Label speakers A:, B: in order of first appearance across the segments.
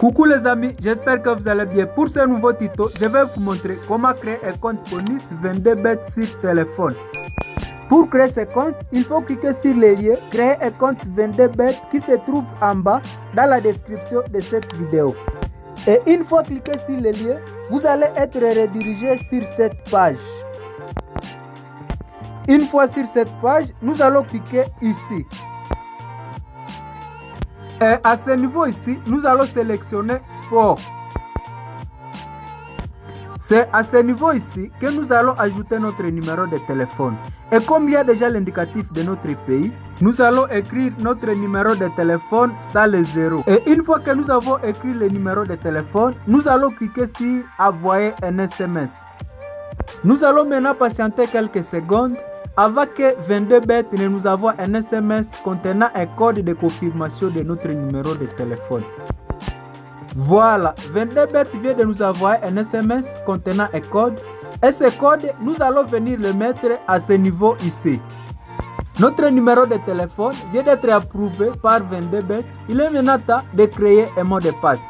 A: Coucou les amis, j'espère que vous allez bien. Pour ce nouveau tuto, je vais vous montrer comment créer un compte bonus 22bet sur téléphone. Pour créer ce compte, il faut cliquer sur le lien créer un compte 22bet qui se trouve en bas dans la description de cette vidéo. Et une fois cliqué sur le lien, vous allez être redirigé sur cette page. Une fois sur cette page, nous allons cliquer ici. Et à ce niveau ici, nous allons sélectionner Sport. C'est à ce niveau ici que nous allons ajouter notre numéro de téléphone. Et comme il y a déjà l'indicatif de notre pays, nous allons écrire notre numéro de téléphone sans le 0. Et une fois que nous avons écrit le numéro de téléphone, nous allons cliquer sur Envoyer un SMS. Nous allons maintenant patienter quelques secondes avant que 22bet ne nous envoie un SMS contenant un code de confirmation de notre numéro de téléphone. Voilà, 22bet vient de nous envoyer un SMS contenant un code. Et ce code, nous allons venir le mettre à ce niveau ici. Notre numéro de téléphone vient d'être approuvé par 22bet. Il est maintenant temps de créer un mot de passe.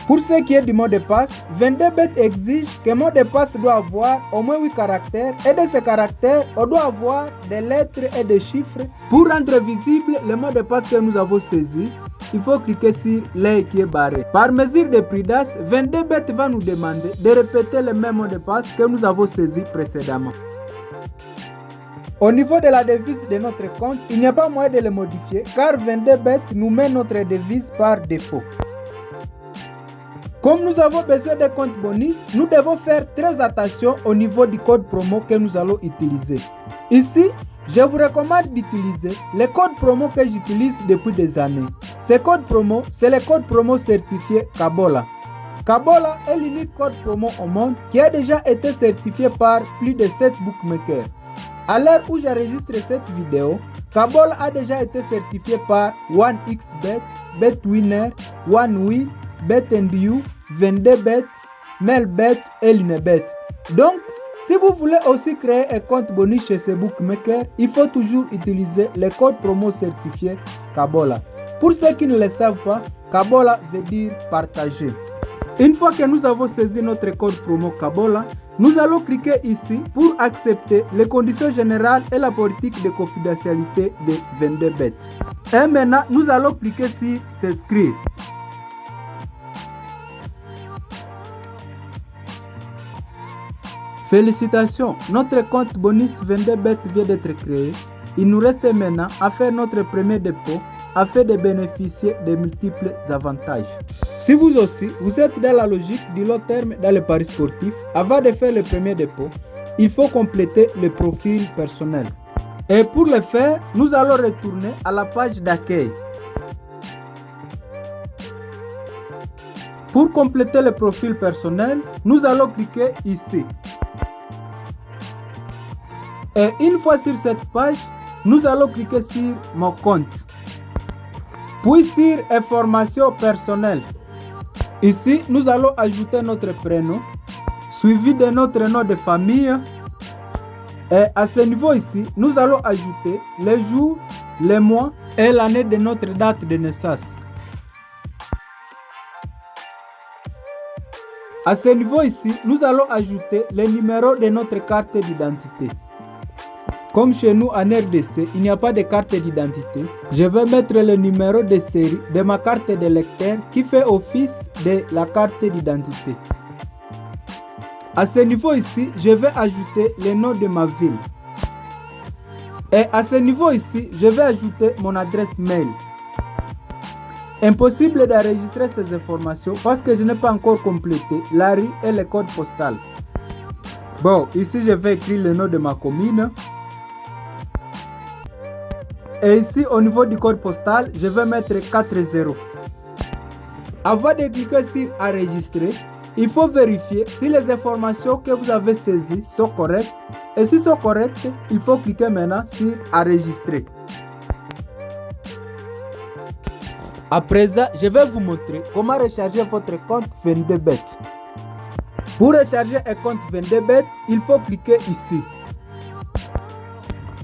A: Pour ce qui est du mot de passe, 22bet exige que le mot de passe doit avoir au moins 8 caractères et de ces caractères, on doit avoir des lettres et des chiffres. Pour rendre visible le mot de passe que nous avons saisi, il faut cliquer sur l'œil qui est barré. Par mesure de prudence, 22bet va nous demander de répéter le même mot de passe que nous avons saisi précédemment. Au niveau de la devise de notre compte, il n'y a pas moyen de le modifier car 22bet nous met notre devise par défaut. Comme nous avons besoin de compte bonus, nous devons faire très attention au niveau du code promo que nous allons utiliser. Ici, je vous recommande d'utiliser le code promo que j'utilise depuis des années. Ce code promo, c'est le code promo certifié Kabola. Kabola est l'unique code promo au monde qui a déjà été certifié par plus de 7 bookmakers. À l'heure où j'enregistre cette vidéo, Kabola a déjà été certifié par 1xBet, BetWinner, OneWin, BetNBU, 22bet, Melbet et Lunebet. Donc, si vous voulez aussi créer un compte bonus chez ces bookmakers, il faut toujours utiliser le code promo certifié Kabola. Pour ceux qui ne le savent pas, Kabola veut dire partager. Une fois que nous avons saisi notre code promo Kabola, nous allons cliquer ici pour accepter les conditions générales et la politique de confidentialité de 22bet. Et maintenant, nous allons cliquer sur s'inscrire. Félicitations, notre compte bonus 22bet vient d'être créé. Il nous reste maintenant à faire notre premier dépôt afin de bénéficier de multiples avantages. Si vous aussi, vous êtes dans la logique du long terme dans les paris sportifs, avant de faire le premier dépôt, il faut compléter le profil personnel. Et pour le faire, nous allons retourner à la page d'accueil. Pour compléter le profil personnel, nous allons cliquer ici. Et une fois sur cette page, nous allons cliquer sur mon compte. Puis sur informations personnelles. Ici, nous allons ajouter notre prénom, suivi de notre nom de famille. Et à ce niveau ici, nous allons ajouter les jours, les mois et l'année de notre date de naissance. À ce niveau ici, nous allons ajouter le numéro de notre carte d'identité. Comme chez nous en RDC, il n'y a pas de carte d'identité, je vais mettre le numéro de série de ma carte de lecteur qui fait office de la carte d'identité. À ce niveau ici, je vais ajouter le nom de ma ville. Et à ce niveau ici, je vais ajouter mon adresse mail. Impossible d'enregistrer ces informations parce que je n'ai pas encore complété la rue et le code postal. Bon, ici je vais écrire le nom de ma commune. Et ici, au niveau du code postal, je vais mettre 40. Avant de cliquer sur enregistrer, il faut vérifier si les informations que vous avez saisies sont correctes. Et si sont correctes, il faut cliquer maintenant sur enregistrer. À présent, je vais vous montrer comment recharger votre compte 22bet. Pour recharger un compte 22bet, il faut cliquer ici.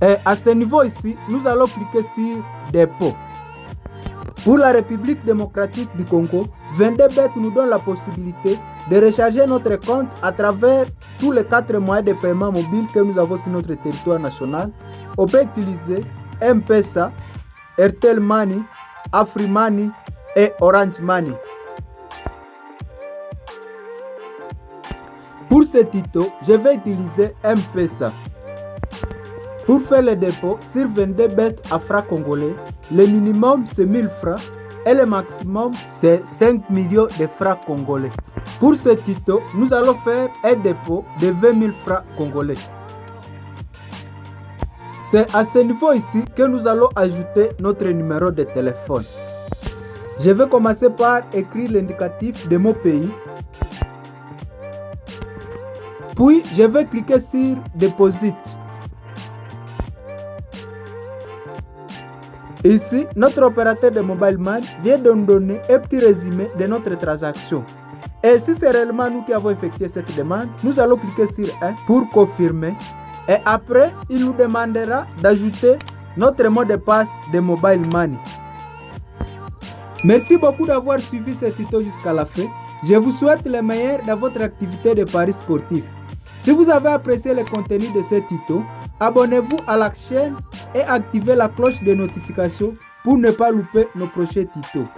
A: Et à ce niveau ici, nous allons cliquer sur dépôt. Pour la République démocratique du Congo, 22bet nous donne la possibilité de recharger notre compte à travers tous les 4 moyens de paiement mobile que nous avons sur notre territoire national. On peut utiliser M-Pesa, Airtel Money, Afrimoney et Orange Money. Pour ce tuto, je vais utiliser M-Pesa. Pour faire le dépôt sur 22bet à francs congolais, le minimum c'est 1000 francs et le maximum c'est 5 millions de francs congolais. Pour ce tuto, nous allons faire un dépôt de 20 000 francs congolais. C'est à ce niveau ici que nous allons ajouter notre numéro de téléphone. Je vais commencer par écrire l'indicatif de mon pays. Puis, je vais cliquer sur Deposit. Ici, notre opérateur de Mobile Money vient de nous donner un petit résumé de notre transaction. Et si c'est réellement nous qui avons effectué cette demande, nous allons cliquer sur 1 pour confirmer. Et après, il nous demandera d'ajouter notre mot de passe de Mobile Money. Merci beaucoup d'avoir suivi ce tuto jusqu'à la fin. Je vous souhaite le meilleur dans votre activité de paris sportif. Si vous avez apprécié le contenu de ce tuto, abonnez-vous à la chaîne et activez la cloche de notification pour ne pas louper nos prochains tutos.